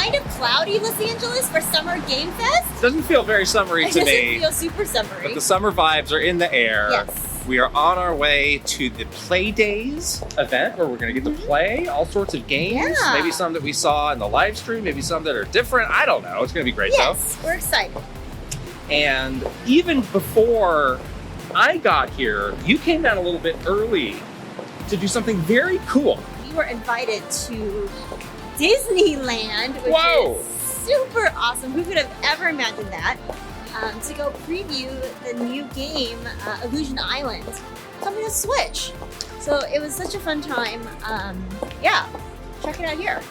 kind of cloudy Los Angeles for Summer Game Fest. Doesn't feel very summery to me. It doesn't feel super summery. But the summer vibes are in the air. Yes. We are on our way to the Play Days event where we're going to get to play all sorts of games. Yeah. Maybe some that we saw in the live stream, maybe some that are different. I don't know. It's going to be great though. Yes, we're excited. And even before I got here, you came down a little bit early to do something very cool. We were invited to Disneyland, which Whoa. is super awesome. Who could have ever imagined that? To go preview the new game, Illusion Island, coming to Switch. So it was such a fun time. Yeah, check it out here.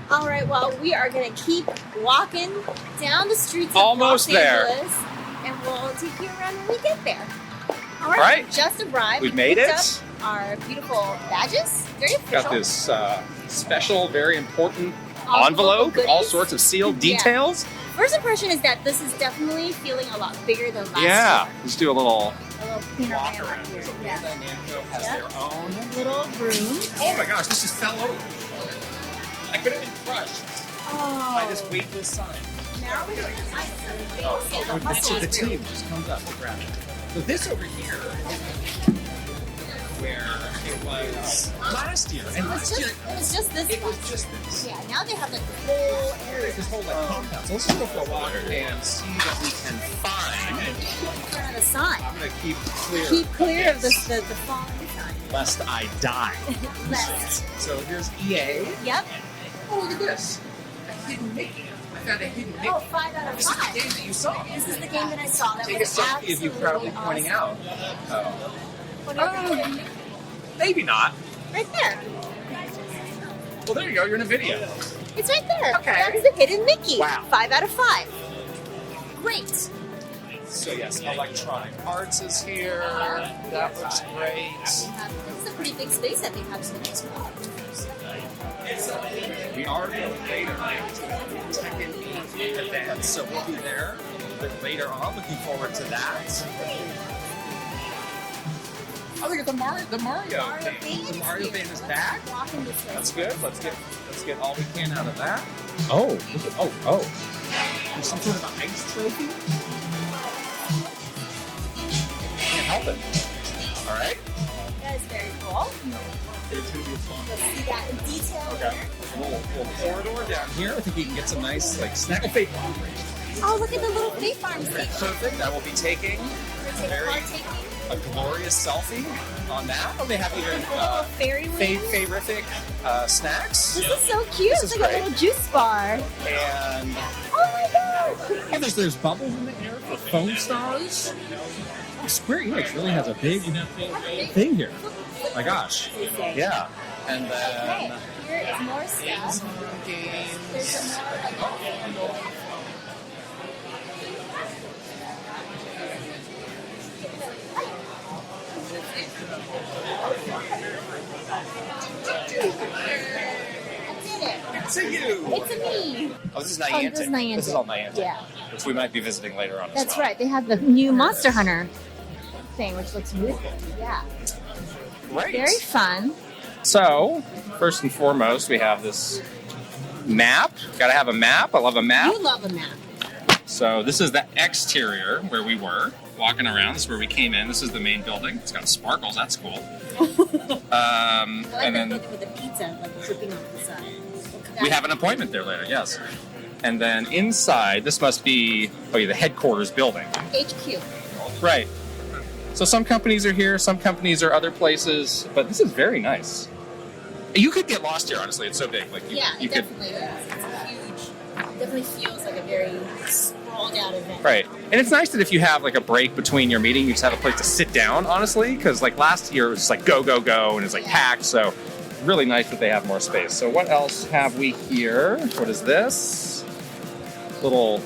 All right, well, we are going to keep walking down the streets of Almost Los there. Angeles, and we'll take you around when we get there. All right, Right. we just arrived. We've We made picked it. up our beautiful badges. Very official. Got this special, very important Envelope envelope with all goodies. sorts of sealed Yeah. details. First impression is that this is definitely feeling a lot bigger than last Yeah. year. Let's do a little A little walk panorama around. here. So Yeah. Bandai Namco has Yeah. their own. Little room. Oh my gosh, this just fell over. I could have been crushed Oh. by this weightless sign. Now we're going to The team just comes up and grabs it. So this over here is where it was last year. And last year, It was just this it was one. just this. Yeah, now they have like the whole area This whole like compound. So let's just go for a walk and see what we can find. in front of the sign. I'm gonna keep clear. Keep clear of the this, falling sign. lest I die. Left. So here's EA. Yep. Oh, look at this. A hidden Mickey. I found a hidden Mickey. Oh, 5 out of This is the 5. game that you saw. This is the game that I saw. That Take a was selfie of you proudly absolutely pointing awesome. out. Oh. Maybe not. Right there. Well, there you go. You're in a video. It's right there. Okay. That is a hidden Mickey. Wow. 5 out of 5. Great. So yes, Electronic Arts is here. That looks great. This is a pretty big space that they have so nice. We are going later to the Tech and Ink event, so we'll be there a bit later on. Looking forward to that. Oh, look at the Mario thing. The Mario thing is back. Walking this way. That's good. Let's get all we can out of that. Oh, look at, oh. There's some sort of an ice trophy. Can't help it. All right. That is very cool. It's gonna be fun. Let's see that in detail Okay. here. A little corridor down here. I think you can get some nice like snack. Oh, Fae Farm. Oh, look at the little Fae Farm station. Perfect. I will be taking very Partaking. a glorious selfie on that. Oh, they have even Little fairy wings. Fae-rific snacks. This is so cute. This It's is like great. a little juice bar. And Oh my god! oh, there's bubbles in the air for foam stars. Square Enix really has a big thing here. My gosh. Yeah. And Okay, then here is more stuff. some more games. There's some more like It's a you. It's a me. Oh, this is Oh, Niantic. this is Niantic. This is all Niantic. Yeah. Which we might be visiting later on as That's well. right. They have the new Monster Hunter thing, which looks really cool. Yeah. Great. Very fun. So, first and foremost, we have this map. Gotta have a map. I love a map. You love a map. So this is the exterior where we were walking around. This is where we came in. This is the main building. It's got sparkles. That's cool. I like And that then building with the pizza like dripping off the side. we have an appointment there later. Yes. And then inside, this must be the headquarters building. HQ. Right. So some companies are here. Some companies are other places. But this is very nice. You could get lost here, honestly. It's so big. Like you, Yeah, you it could. definitely is. It's huge. It definitely feels like a very sprawled out event. Right. And it's nice that if you have like a break between your meeting, you just have a place to sit down, honestly, because like last year it was just like go, go, go, and it's like packed. So really nice that they have more space. So what else have we here? What is this? Little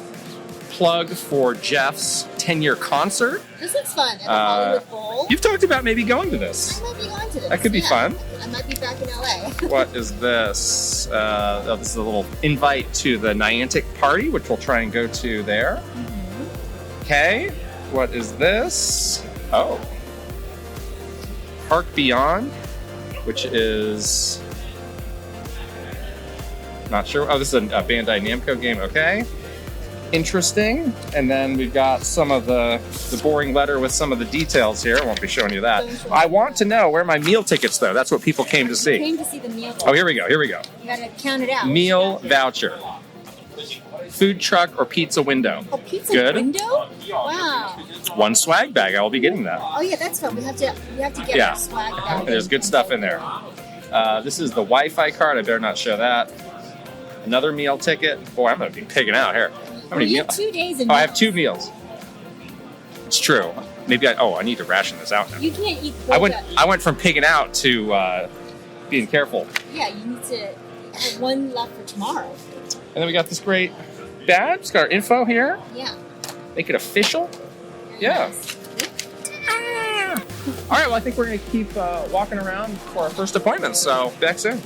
plug for Jeff's 10-year concert. This looks fun at the Hollywood Bowl. You've talked about maybe going to this. I might be going to this. That could be fun. I might be back in LA. What is this? This is a little invite to the Niantic party, which we'll try and go to there. Okay. What is this? Oh. Park Beyond, which is... Not sure. Oh, this is a Bandai Namco game. Okay. Interesting. And then we've got some of the boring letter with some of the details here. I won't be showing you that. I want to know where are my meal tickets, though. That's what people came to You see. came to see the meal. Oh, here we go. Here we go. You gotta count it out. Meal voucher. Food truck or pizza window. Oh, pizza Good. window? Wow. One swag bag. I will be getting that. Oh yeah, that's fun. We have to get Yeah. our swag bag. There's good stuff in there. This is the Wi-Fi card. I better not show that. Another meal ticket. Boy, I'm going to be pigging out here. How many You meals? have 2 days in Oh, I have 2 meals. It's true. Maybe I need to ration this out now. You can't eat I both. went from pigging out to being careful. Yeah, you need to have one left for tomorrow. And then we got this great badge. It's got our info here. Yeah. Make it official. Very Yeah. nice. All right, well, I think we're going to keep walking around for our first appointment, so back soon.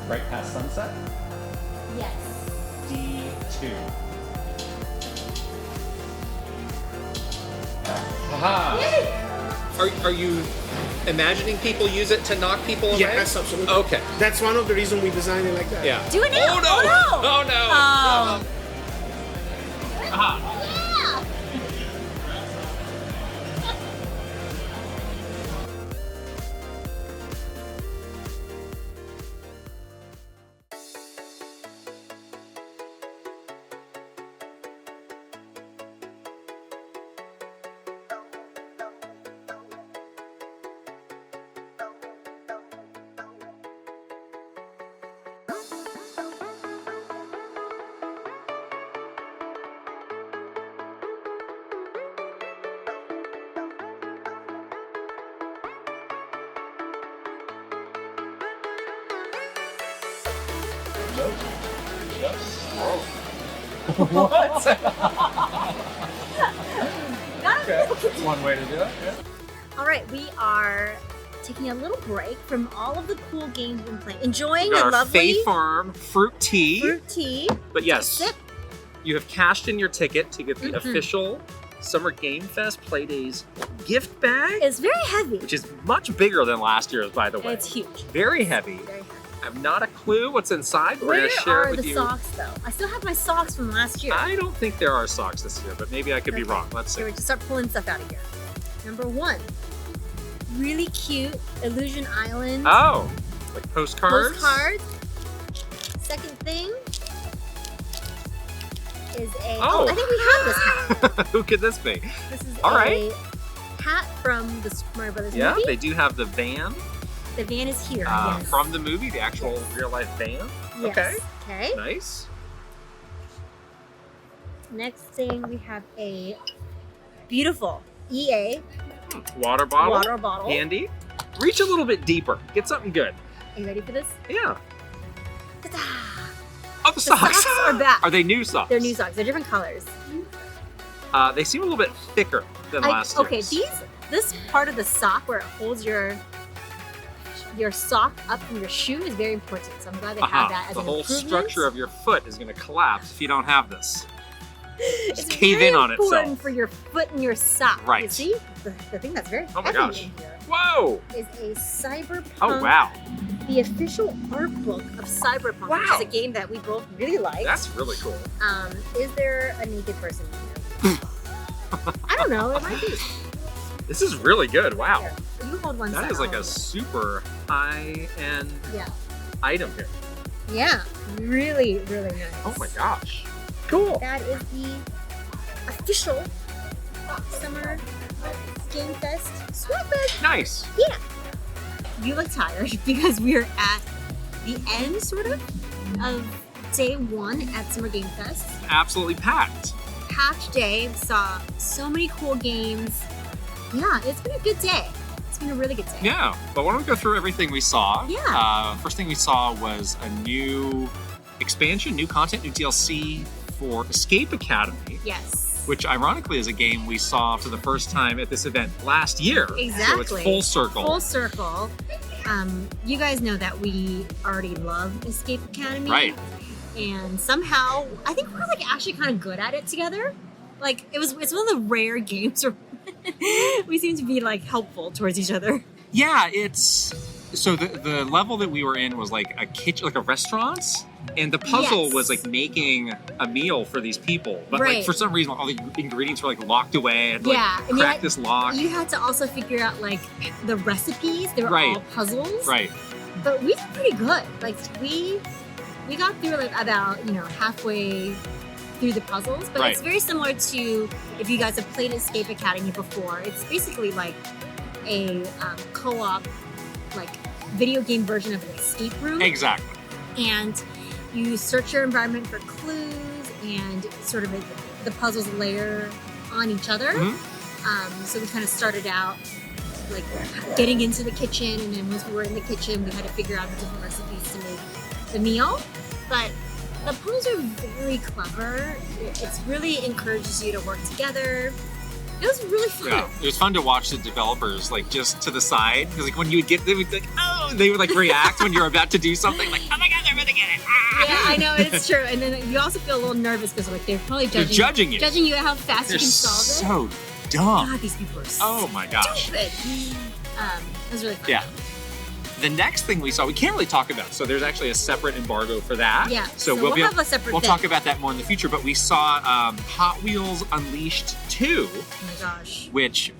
Right past sunset? Yes. D2. Aha! Are you imagining people use it to knock people away? Yes, absolutely. Okay. That's one of the reasons we designed it like that. Yeah. Do it now. Oh no! Oh, no! Oh. Aha! Yeah. What? Okay. One way to do it. Yeah. All right, we are taking a little break from all of the cool games we've been playing. Enjoying We got a our lovely Fae Farm fruit tea. fruit tea. But yes, Sip. you have cashed in your ticket to get the official Summer Game Fest Playdays gift bag, It's very heavy. which is much bigger than last year's, by the way. It's huge. Very heavy. Very heavy. I have not a clue what's inside. We're Where going to share are it with the you. socks, though? I still have my socks from last year. I don't think there are socks this year, but maybe I could be Okay. wrong. Let's see. So we just start pulling stuff out of here. Number 1, really cute Illusion Island Oh, like postcards? postcards. Second thing is a. Oh. I think we have this hat. Who could this be? This is All a right. hat from the Super Mario Brothers Yeah, movie. they do have the van The van is here. Yes. from the movie, the actual real-life van. Yes. Okay, Okay. nice. Next thing we have a beautiful EA Water bottle. water bottle. Handy. Reach a little bit deeper. Get something good. Are you ready for this? Yeah. Ta-da! Oh, the The socks. socks are back. Are they new socks? They're new socks. They're different colors. They seem a little bit thicker than last year's. Okay, this part of the sock where it holds your sock up from your shoe is very important. So I'm glad they have that as The an whole improvement. structure of your foot is going to collapse if you don't have this. It's cave very in on important itself. for your foot and your sock. You Right. see? The thing that's very Oh my heavy gosh. in here Whoa! is a Cyberpunk. Oh wow, The official art book of Cyberpunk, which Wow. is a game that we both really like. that's really cool. Is there a naked person in here? I don't know. It might be. This is really good. Wow. Here, you hold one side. That is like I'll a hold super high-end it. Yeah. item here. Yeah. Really, really nice. Oh my gosh. Cool. That is the official Summer Game Fest swag bag. Nice. Yeah. You look tired because we're at the end, sort of day one at Summer Game Fest. Absolutely packed. Packed day. Saw so many cool games. Yeah, it's been a good day. It's been a really good day. Yeah, but why don't we go through everything we saw? Yeah. First thing we saw was a new expansion, new content, new DLC for Escape Academy. Yes. Which ironically is a game we saw for the first time at this event last year. Exactly. So it's full circle. Full circle. You guys know that we already love Escape Academy. Right. And somehow, I think we're like actually kind of good at it together. Like it's one of the rare games where we seem to be like helpful towards each other. Yeah, it's so the level that we were in was like a kitchen, like a restaurant, and the puzzle Yes. was like making a meal for these people. But Right. like for some reason, all the ingredients were like locked away and Yeah, like and you crack had- this lock. You had to also figure out like the recipes. They were Right. all puzzles. Right. But we did pretty good. Like we got through like about halfway through the puzzles. But Right. it's very similar to if you guys have played Escape Academy before. It's basically like a co-op like video game version of an escape room. Exactly. And you search your environment for clues and sort of the puzzles layer on each other. Mhm. So we kind of started out like getting into the kitchen, and then once we were in the kitchen, we had to figure out the different recipes to make the meal. But the puzzles are very clever. It really encourages you to work together. It was really fun. Yeah, it was fun to watch the developers like just to the side because like when you would get, they would like, oh, they would like react when you're about to do something like, oh my god, they're gonna get it. Ah! Yeah, I know, it's true. And then you also feel a little nervous because like they're probably They're judging you. judging you at how fast They're you can solve it. so dumb. God, these people are so Oh my gosh. stupid. It was really fun. Yeah. The next thing we saw, we can't really talk about. So there's actually a separate embargo for that. Yeah. So we'll be have a separate We'll thing. talk about that more in the future. But we saw Hot Wheels Unleashed 2, Oh my gosh. which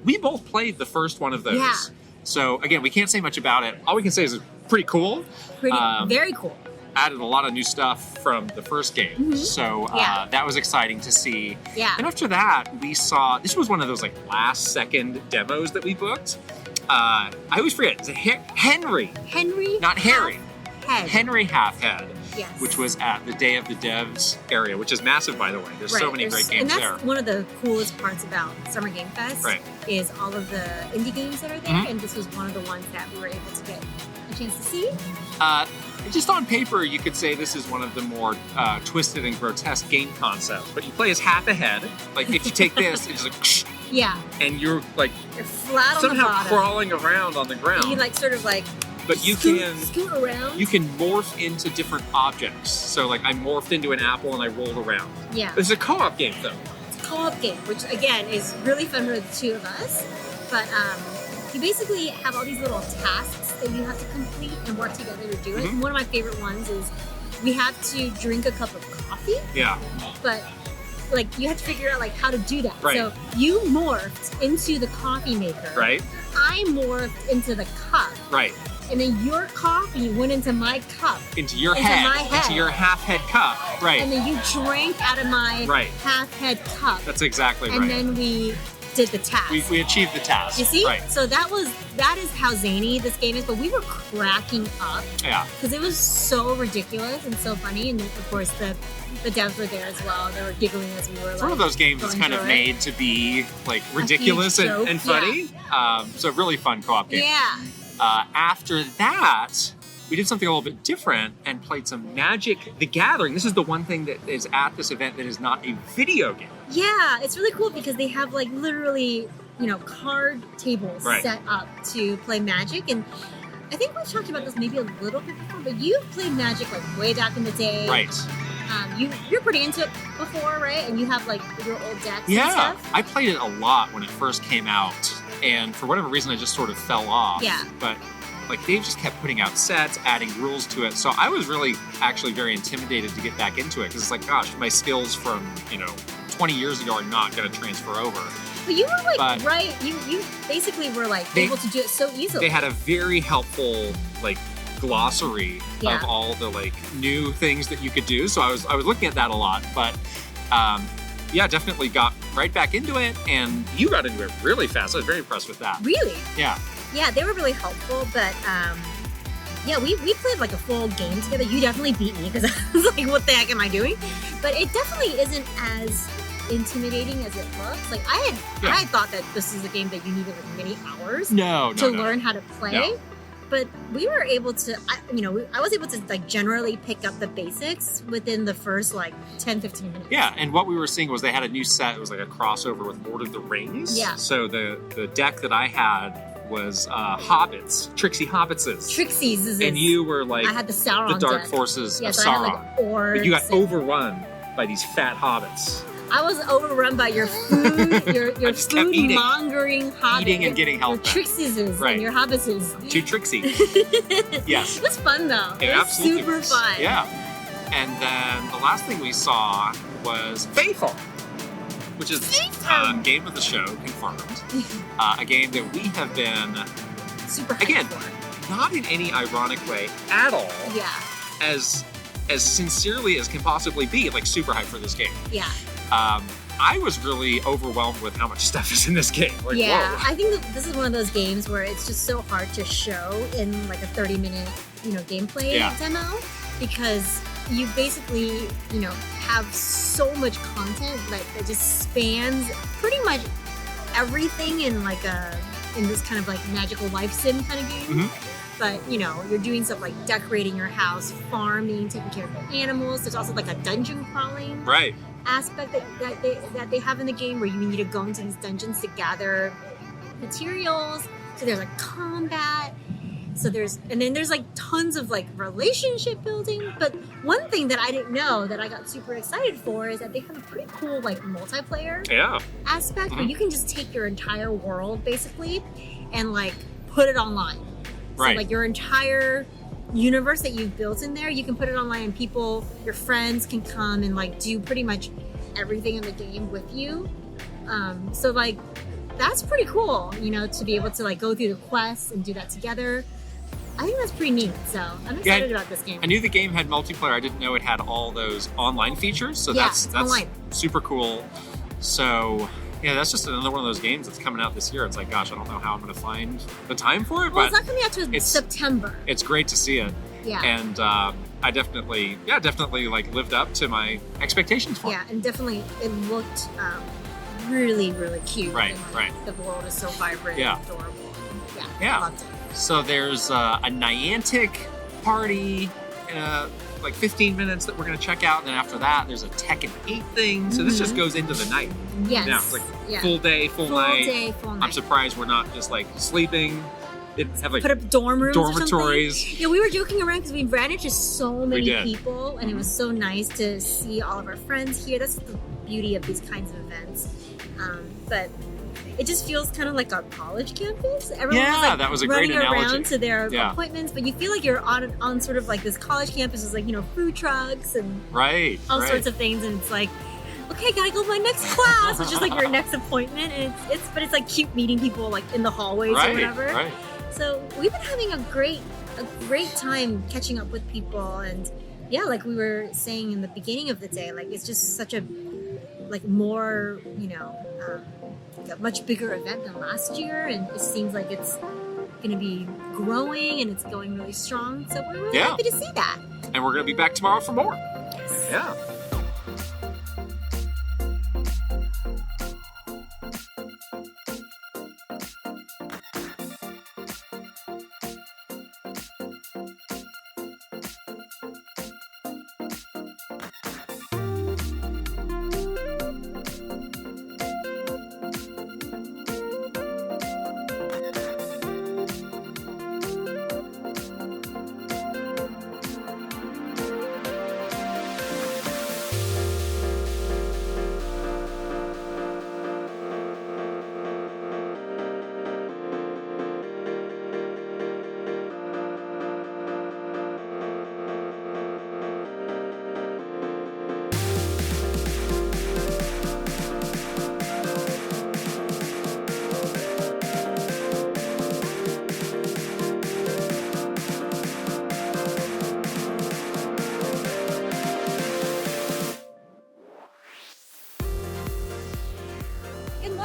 we both played the first one of those. Yeah. So again, we can't say much about it. All we can say is it's pretty cool. Very cool. Added a lot of new stuff from the first game. Mhm. So Yeah. that was exciting to see. Yeah. And after that, we saw, this was one of those like last second demos that we booked. I always forget, is it Henry? Henry. Not Harry. Head. Henry Halfhead, Yes. which was at the Day of the Devs area, which is massive, by the way. There's so many great games and there. that's one of the coolest parts about Summer Game Fest Right. is all of the indie games that are there, Mhm. and this was one of the ones that we were able to get a chance to see. Just on paper, you could say this is one of the more twisted and grotesque game concepts, but you play as half a head. Like if you take this, it's just like, Yeah, and you're like you're flat on the somehow bottom. crawling around on the ground. And you like sort of like but you scoot around. you can morph into different objects. So like I morphed into an apple and I rolled around. Yeah, It's a co-op game though. it's a co-op game, which again is really fun for the two of us. But you basically have all these little tasks that you have to complete and work together to do it. Mhm. One of my favorite ones is we have to drink a cup of coffee, Yeah. but like you have to figure out like how to do that. Right. So you morphed into the coffee maker. Right? I morphed into the cup, Right. and then your coffee went into my cup. Into your Into head. my head. Into your half head cup. Right. And then you drank out of my Right. half-head cup. That's exactly and right. then we did the task. we achieved the task. You see? Right. So that is how zany this game is, but we were cracking up Yeah. because it was so ridiculous and so funny. And then, of course, the devs were there as well. They were giggling as we were It's one like, of those games that's going kind of through it. made to be like ridiculous huge and joke, funny. So really fun co-op game. Yeah. After that, we did something a little bit different and played some Magic the Gathering. This is the one thing that is at this event that is not a video game. Yeah, it's really cool because they have like literally, card tables Right. set up to play Magic. And I think we've talked about this maybe a little bit before, but you've played Magic like way back in the day. Right. You're pretty into it before, right? And you have like your old decks and Yeah. stuff. I played it a lot when it first came out. And for whatever reason, I just sort of fell off. Yeah. But like Dave just kept putting out sets, adding rules to it. So I was really actually very intimidated to get back into it because it's like, gosh, my skills from, 20 years ago are not going to transfer over. But you were like But- right. You basically were like They- able to do it so easily. They had a very helpful like glossary Yeah. of all the like new things that you could do. So I was looking at that a lot, but yeah, definitely got right back into it, and you got into it really fast. I was very impressed with that. Really? Yeah. Yeah, they were really helpful, but yeah, we played like a full game together. You definitely beat me because I was like, what the heck am I doing? But it definitely isn't as intimidating as it looks. Like I had thought that this is a game that you needed like many hours No, to learn how to play. No. But we were able to, I was able to like generally pick up the basics within the first like 10, 15 minutes. Yeah, and what we were seeing was they had a new set. It was like a crossover with Lord of the Rings. Yeah. So the deck that I had was hobbits, tricksy hobbitses. Trixies is And you were like I had the Sauron the dark deck. forces Yeah, of so I Sauron. had like orcs. But you got and- overrun by these fat hobbits. I was overrun by your food, your I just kept food eating. mongering hobbit. Eating and getting health Your back. Trixies Right. and your hobbitses. Too tricksy. Yes. It was fun though. It It was absolutely super was. fun. Yeah. And then the last thing we saw was Fae Farm, which is Fae Farm. game of the show confirmed. A game that we have been Super hyped Again. for. not in any ironic way at all Yeah. as sincerely as can possibly be, like super hyped for this game. Yeah. I was really overwhelmed with how much stuff is in this game. Like, Yeah. whoa. I think that this is one of those games where it's just so hard to show in like a 30-minute, gameplay Yeah. demo because you basically, have so much content that just spans pretty much everything in like in this kind of like magical life sim kind of game. Mhm. But you're doing stuff like decorating your house, farming, taking care of the animals. There's also like a dungeon crawling Right. aspect that they have in the game where you need to go into these dungeons to gather materials. So there's like combat. So there's like tons of like relationship building. But one thing that I didn't know that I got super excited for is that they have a pretty cool like multiplayer Yeah. aspect where Mhm. you can just take your entire world basically and like put it online. So Right. like your entire universe that you've built in there, you can put it online and people, your friends can come and like do pretty much everything in the game with you. So like that's pretty cool, to be able to like go through the quests and do that together. I think that's pretty neat. So I'm excited about this game. I knew the game had multiplayer. I didn't know it had all those online features. So Yeah, that's it's online. super cool. So yeah, that's just another one of those games that's coming out this year. It's like, gosh, I don't know how I'm going to find the time for it, Well, but it's not coming out till it's- September. it's great to see it. Yeah. And I definitely like lived up to my expectations for Yeah, and definitely it looked really, really cute. Right, and, right. The world is so vibrant Yeah. and adorable. Yeah, Yeah. loved it. it. So there's a Niantic party in like 15 minutes that we're going to check out. And then after that, there's a Tekken 8 thing. So this just goes into the night. Yes. Yeah, it's like yeah. full day, full Full night. day, full night. I'm surprised we're not just like sleeping. Didn't have like Put up dorm rooms or dormitories. something. Yeah, we were joking around because we ran into so many did. people, and it was so nice to see all of our friends here. That's the beauty of these kinds of events. But it just feels kind of like our college campus. Everyone Yeah, was like that was a great running analogy. around to their Yeah. appointments, but you feel like you're on sort of like this college campus is like food trucks and Right. all right. sorts of things, and it's like, okay, I gotta go to my next class. It's just like your next appointment, and it's like cute meeting people like in the hallways Right. or whatever. Right. So we've been having a great time catching up with people, and yeah, like we were saying in the beginning of the day, like it's just such a like more like a much bigger event than last year, and it seems like it's going to be growing and it's going really strong. So we're really Yeah. happy to see that. And we're going to be back tomorrow for more. Yes. Yeah.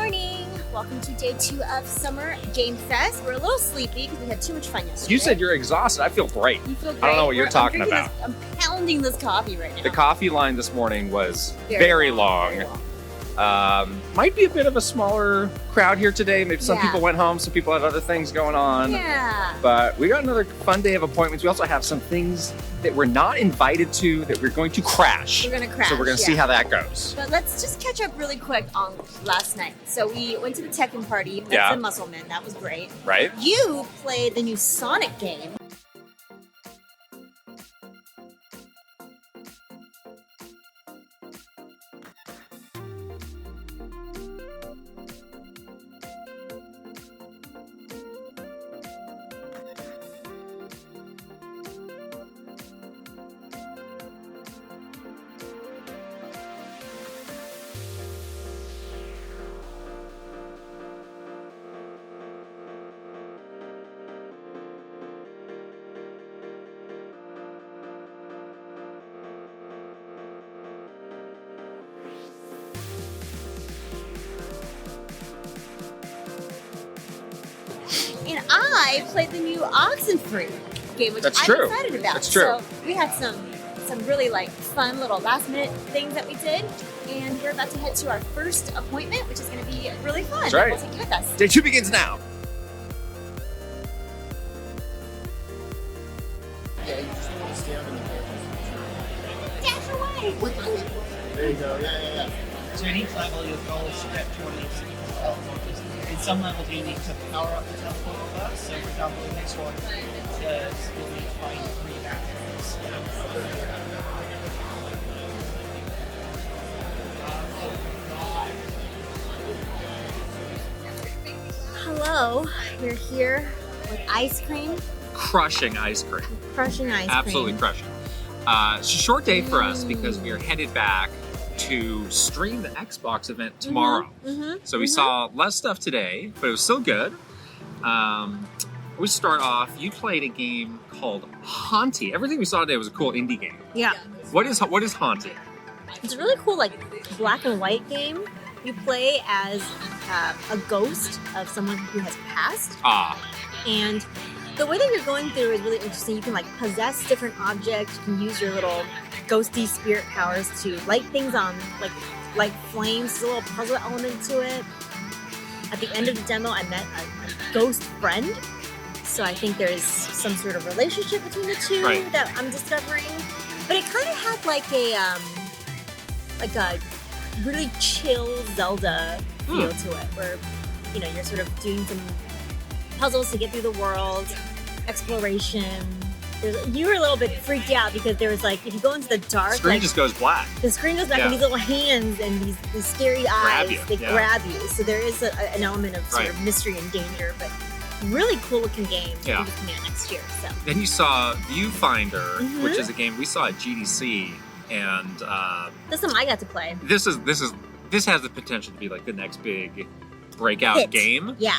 morning. Welcome to day 2 of Summer Game Fest. We're a little sleepy because we had too much fun yesterday. You said you're exhausted. I feel great. You feel great? I don't know what you're talking about. I'm pounding this coffee right now. The coffee line this morning was very long. Very long. Might be a bit of a smaller crowd here today. Maybe some Yeah. people went home, some people had other things going on. Yeah. But we got another fun day of appointments. We also have some things that we're not invited to that we're going to crash. We're going to crash. So we're going to see how that goes. But let's just catch up really quick on last night. So we went to the Tekken party. Met Yeah. some Musclemen. That was great. Right? You played the new Sonic game. And I played the new Oxenfree game, which That's I'm true. excited about. That's true. So we had some really like fun little last minute things that we did, and we're about to head to our first appointment, which is going to be really fun. That's right. We'll take you with us. Day 2 begins now. Yeah, you just want to stay out in the Dash away. There you go. Yeah. So in each level, your goal is to get to one of these teleporters. In some levels, you need to power up the teleporter first. So, for example, in this one, you'll need to find 3 batteries. Hello, we're here with ice cream, Crushing ice cream. crushing ice Absolutely cream. crushing. It's a short day for us because we are headed back to stream the Xbox event tomorrow. So we saw less stuff today, but it was still good. We start off, you played a game called Hauntii. Everything we saw today was a cool indie game. Yeah, What is Hauntii? it's a really cool like black and white game. You play as a ghost of someone who has passed. And the way that you're going through is really interesting. You can like possess different objects. You can use your little ghosty spirit powers to light things on, like flames. There's a little puzzle element to it. At the end of the demo, I met a ghost friend. So I think there's some sort of relationship between the two Right. that I'm discovering. But it kind of had like a really chill Zelda feel to it, where you're sort of doing some puzzles to get through the world, exploration. You were a little bit freaked out because there was like, if you go into the dark, Screen like, just goes black. the screen goes back Yeah. and these little hands and these scary eyes, you, they yeah. grab you. So there is an element of sort Right. of mystery and danger, but really cool looking game. Yeah. It's coming out next year. So Then you saw Viewfinder, Mhm. which is a game we saw at GDC, and that's something I got to play. this has the potential to be like the next big breakout Hit. game. Yeah.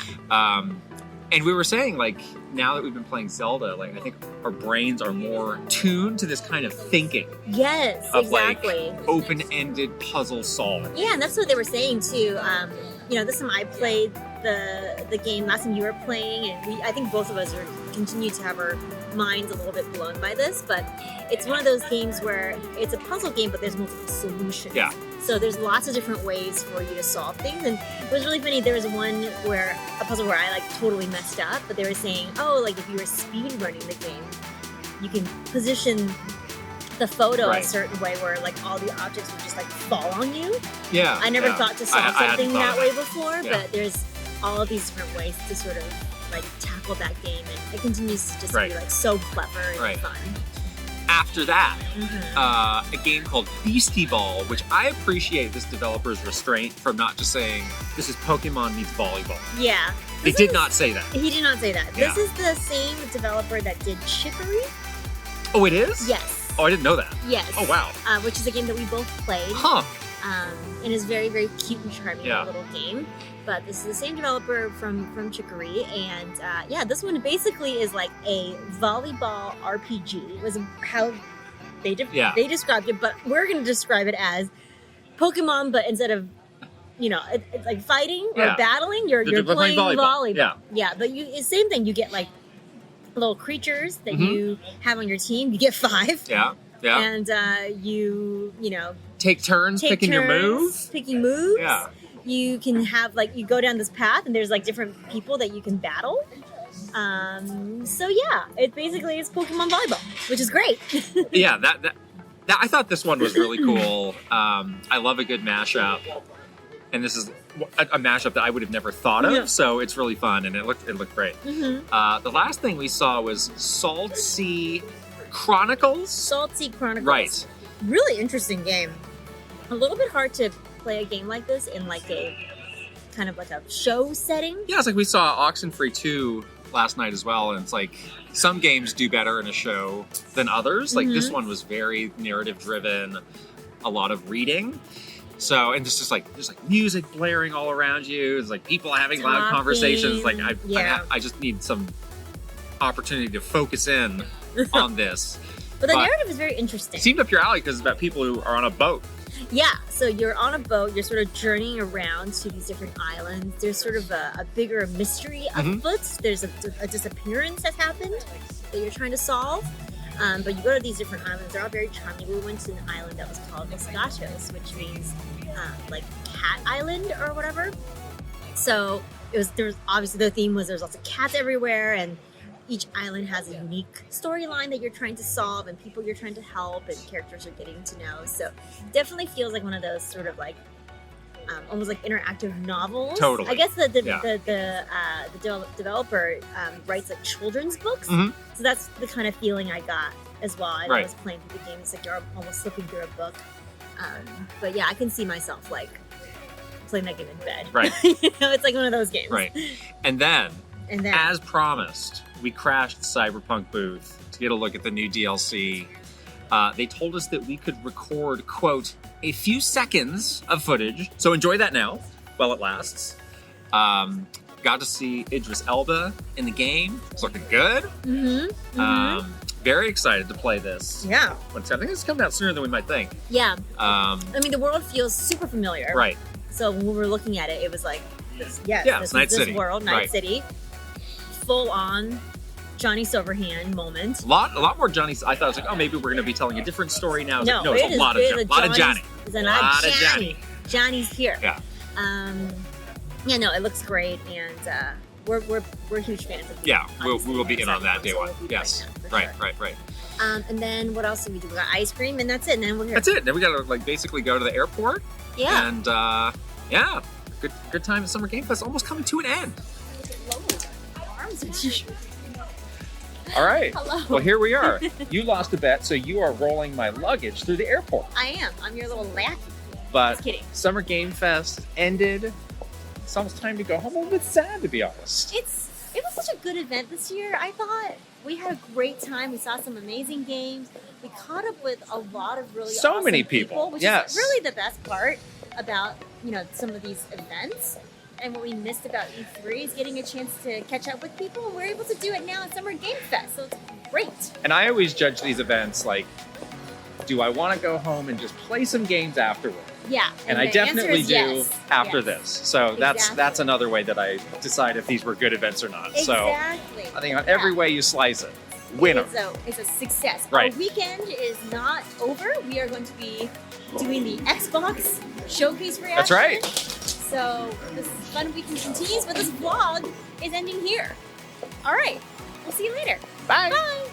And we were saying, like, now that we've been playing Zelda, like, I think our brains are more tuned to this kind of thinking Yes, of exactly. like open-ended puzzle solving. Yeah, and that's what they were saying too. This time I played the game last time you were playing, and I think both of us are continue to have our minds a little bit blown by this. But it's one of those games where it's a puzzle game, but there's multiple solutions. Yeah. So there's lots of different ways for you to solve things, and it was really funny. There was a puzzle where I like totally messed up, but they were saying, oh, like if you were speed running the game, you can position the photo Right. a certain way where like all the objects would just like fall on you. Yeah. I never yeah. thought to solve I hadn't something thought that of way before, Yeah. but there's all of these different ways to sort of like tackle that game, and it continues to just Right. be like so clever and Right. fun. After that, Mhm. a game called Beastieball, which I appreciate this developer's restraint from not just saying, this is Pokemon meets volleyball. Yeah. They This did is- not say that. He did not say that. Yeah. This is the same developer that did Chicory. Oh, it is? Yes. Oh, I didn't know that. Yes. Oh, wow. Which is a game that we both played. Huh. And is very, very cute and charming Yeah. little game. But this is the same developer from Chicory, and this one basically is like a volleyball RPG. Was how they Yeah. they described it, but we're going to describe it as Pokemon, but instead of it's like fighting or Yeah. battling. You're They're playing playing volleyball. volleyball. Yeah, but it's same thing. You get like little creatures that Mhm. you have on your team. You get 5. Yeah. Yeah. And you Take turns take picking your move. picking moves. Yeah. You can have you go down this path and there's like different people that you can battle. So yeah, it basically is Pokemon volleyball, which is great. Yeah, that I thought this one was really cool. I love a good mashup, and this is a mashup that I would have never thought of. Yeah. So it's really fun, and it looked great. Mm-hmm. The last thing we saw was Salt Sea Chronicles. Salty Chronicles. Right. Really interesting game. A little bit hard to play a game like this in like a kind of like a show setting. Yeah, it's like we saw Oxenfree 2 last night as well, and it's like some games do better in a show than others. Like this one was very narrative driven, a lot of reading. So, and there's like music blaring all around you. It's like people having loud Talking. conversations. Like Yeah. I just need some opportunity to focus in on this. But the narrative is very interesting. It seemed up your alley because it's about people who are on a boat. Yeah, so you're on a boat, you're sort of journeying around to these different islands. There's sort of a bigger mystery afoot. There's a disappearance that's happened that you're trying to solve. But you go to these different islands, they're all very charming. We went to an island that was called Moscatos, which means like cat island or whatever. So there was obviously the theme was there's lots of cats everywhere, and each island has a unique storyline that you're trying to solve and people you're trying to help and characters you're getting to know. So it definitely feels like one of those sort of like almost like interactive novels. Totally. I guess the developer writes like children's books. Mhm. So that's the kind of feeling I got as well. I Right. was playing through the game. It's like you're almost flipping through a book. But yeah, I can see myself like playing that game in bed. Right. It's like one of those games. Right. And then, And then as promised, we crashed the Cyberpunk booth to get a look at the new DLC. They told us that we could record, quote, a few seconds of footage. So enjoy that now while it lasts. Got to see Idris Elba in the game. It's looking good. Very excited to play this. Yeah. I think it's coming out sooner than we might think. Yeah. I mean, the world feels super familiar. Right. So when we were looking at it, it was like, this it's Night is City. this world, Night Right. City. Full on Johnny Silverhand moment. A lot more Johnny. I thought it was like, oh, maybe we're going to be telling a different story now. It's No, like, no, it's a lot of Johnny. It's a lot of Johnny. Johnny's here. Yeah. Yeah, no, it looks great, and we're huge fans of the Yeah, we Odyssey will be in on that Cyberpunk, day so one. we'll be Yes. playing that for Right. sure. And then what else did we do? We got ice cream, and that's it. And then we're here. That's it. Then we got to like basically go to the airport. Yeah. And yeah, good time at Summer Game Fest. Almost coming to an end. Arms are All right. Hello. Well, here we are. You lost a bet, so you are rolling my luggage through the airport. I am. I'm your little lackey. But Just kidding. Summer Game Fest ended. It's almost time to go home. I'm a little bit sad, to be honest. It was such a good event this year. I thought we had a great time. We saw some amazing games. We caught up with a lot of really So awesome many people. which Yes. is really the best part about some of these events. And what we missed about E3 is getting a chance to catch up with people, and we're able to do it now at Summer Game Fest. So it's great. And I always judge these events like, do I want to go home and just play some games afterward? Yeah. And I the answer definitely is do yes. after Yes. this. So that's Exactly. another way that I decide if these were good events or not. So Exactly. I think on every way you slice it, winner. It's a success. Right. Our weekend is not over. We are going to be doing the Xbox showcase reaction. That's right. So this fun weekend continues, but this vlog is ending here. All right. We'll see you later. Bye. Bye.